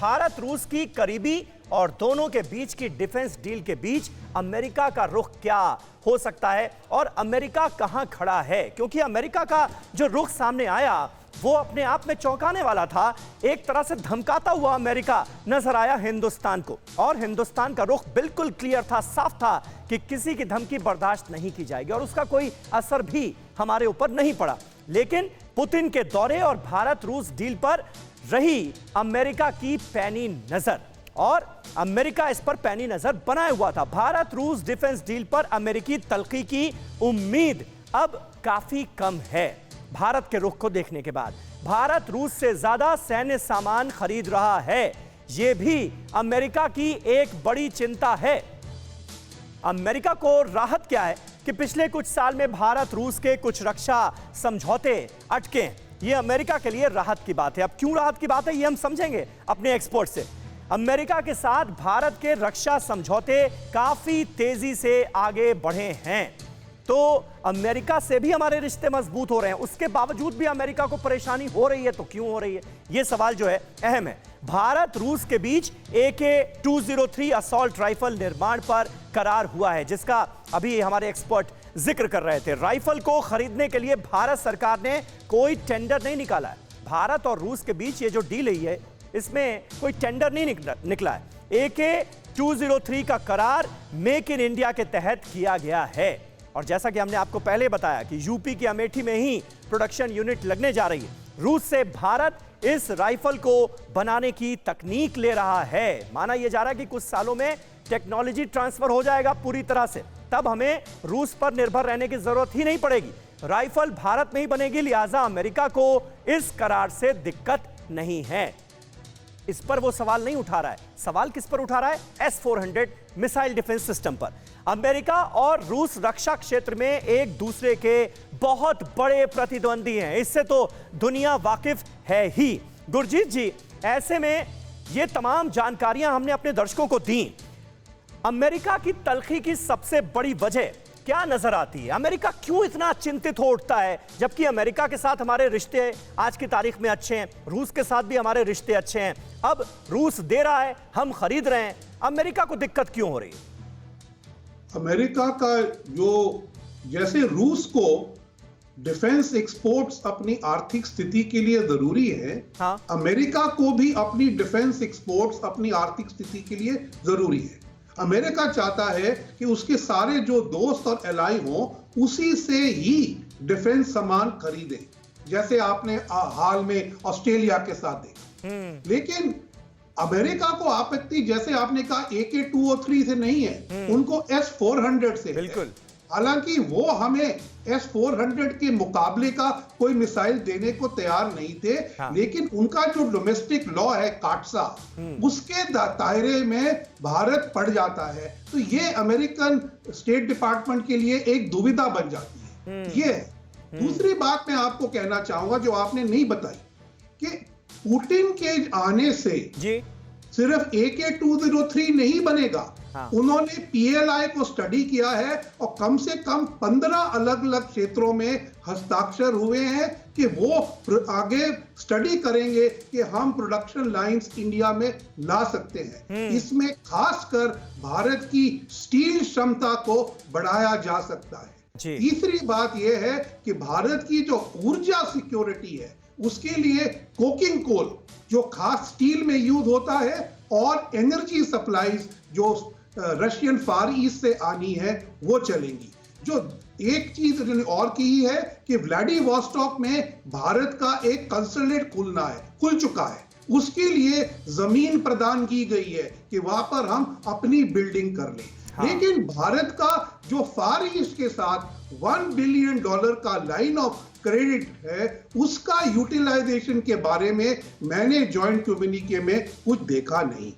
भारत रूस की करीबी और दोनों के बीच की डिफेंस डील के बीच अमेरिका का रुख क्या हो सकता है और अमेरिका कहां खड़ा है, क्योंकि अमेरिका का जो रुख सामने आया वो अपने आप में चौंकाने वाला था। एक तरह से धमकाता हुआ अमेरिका नजर आया हिंदुस्तान को, और हिंदुस्तान का रुख बिल्कुल क्लियर था, साफ था कि किसी की धमकी बर्दाश्त नहीं की जाएगी और उसका कोई असर भी हमारे ऊपर नहीं पड़ा। लेकिन पुतिन के दौरे और भारत रूस डील पर रही अमेरिका की पैनी नजर, और अमेरिका इस पर पैनी नजर बनाए हुआ था। भारत रूस डिफेंस डील पर अमेरिकी तलखी की उम्मीद अब काफी कम है। भारत के रुख को देखने के बाद भारत रूस से ज्यादा सैन्य सामान खरीद रहा है, यह भी अमेरिका की एक बड़ी चिंता है। अमेरिका को राहत क्या है कि पिछले कुछ साल में भारत रूस के कुछ रक्षा समझौते अटके। यह अमेरिका के लिए राहत की बात है। अब क्यों राहत की बात है यह हम समझेंगे अपने एक्सपर्ट से। अमेरिका के साथ भारत के रक्षा समझौते काफी तेजी से आगे बढ़े हैं, तो अमेरिका से भी हमारे रिश्ते मजबूत हो रहे हैं। उसके बावजूद भी अमेरिका को परेशानी हो रही है, तो क्यों हो रही है, यह सवाल जो है अहम है। भारत रूस के बीच AK-203 असॉल्ट राइफल निर्माण पर करार हुआ है, जिसका अभी हमारे एक्सपर्ट जिक्र कर रहे थे। राइफल को खरीदने के लिए भारत सरकार ने कोई टेंडर नहीं निकाला है। भारत और रूस के बीच ये जो डील हुई है इसमें कोई टेंडर नहीं निकला है। AK-203 का करार मेक इन इंडिया के तहत किया गया है, और जैसा कि हमने आपको पहले बताया कि यूपी की अमेठी में ही प्रोडक्शन यूनिट लगने जा रही है। रूस से भारत इस राइफल को बनाने की तकनीक ले रहा है। माना यह जा रहा है कि कुछ सालों में टेक्नोलॉजी ट्रांसफर हो जाएगा पूरी तरह से, तब हमें रूस पर निर्भर रहने की जरूरत ही नहीं पड़ेगी। राइफल भारत में ही बनेगी, लिहाजा अमेरिका को इस करार से दिक्कत नहीं है। इस पर वो सवाल नहीं उठा रहा है। सवाल किस पर उठा रहा है? S-400 मिसाइल डिफेंस सिस्टम पर। अमेरिका और रूस रक्षा क्षेत्र में एक दूसरे के बहुत बड़े प्रतिद्वंदी हैं, इससे तो दुनिया वाकिफ है ही। गुरजीत जी, ऐसे में ये तमाम जानकारियां हमने अपने दर्शकों को दी। अमेरिका की तलखी की सबसे बड़ी वजह क्या नजर आती है? अमेरिका क्यों इतना चिंतित हो उठता है, जबकि अमेरिका के साथ हमारे रिश्ते आज की तारीख में अच्छे हैं, रूस के साथ भी हमारे रिश्ते अच्छे हैं। अब रूस दे रहा है, हम खरीद रहे हैं, अमेरिका को दिक्कत क्यों हो रही है? अमेरिका का जो, जैसे रूस को डिफेंस एक्सपोर्ट्स अपनी आर्थिक स्थिति के लिए जरूरी है, हाँ। अमेरिका को भी अपनी डिफेंस एक्सपोर्ट्स अपनी आर्थिक स्थिति के लिए जरूरी है। अमेरिका चाहता है कि उसके सारे जो दोस्त और एलाई हों उसी से ही डिफेंस सामान खरीदे, जैसे आपने हाल में ऑस्ट्रेलिया के साथ देखा। लेकिन अमेरिका को आपत्ति, जैसे आपने कहा, AK-203 से नहीं है, उनको S-400 से है। हालांकि वो हमें S-400 के मुकाबले का कोई मिसाइल देने को तैयार नहीं थे, हाँ। लेकिन उनका जो डोमेस्टिक लॉ है काटसा, उसके दायरे में भारत पड़ जाता है, तो ये अमेरिकन स्टेट डिपार्टमेंट के लिए एक दुविधा बन जाती है। ये दूसरी बात मैं आपको कहना चाहूंगा जो आपने नहीं बताई, कि पुतिन के आने से सिर्फ AK-203 नहीं बनेगा। हाँ। उन्होंने PLI को स्टडी किया है और कम से कम 15 अलग अलग क्षेत्रों में हस्ताक्षर हुए हैं कि वो आगे स्टडी करेंगे कि हम प्रोडक्शन लाइंस इंडिया में ला सकते हैं। इसमें खासकर भारत की स्टील क्षमता को बढ़ाया जा सकता है। तीसरी बात यह है कि भारत की जो ऊर्जा सिक्योरिटी है उसके लिए कोकिंग कोल, जो खास स्टील में यूज होता है, और एनर्जी सप्लाईज जो रशियन फार ईस्ट से आनी है वो चलेंगी। जो एक चीज और की है कि व्लादिवोस्टॉक में भारत का एक कंसुलेट खुल चुका है, उसके लिए जमीन प्रदान की गई है कि वहां पर हम अपनी बिल्डिंग कर लें। हाँ। लेकिन भारत का जो फार ईस्ट के साथ $1 बिलियन का लाइन ऑफ क्रेडिट है, उसका यूटिलाइजेशन के बारे में मैंने जॉइंट कम्युनिके में कुछ देखा नहीं।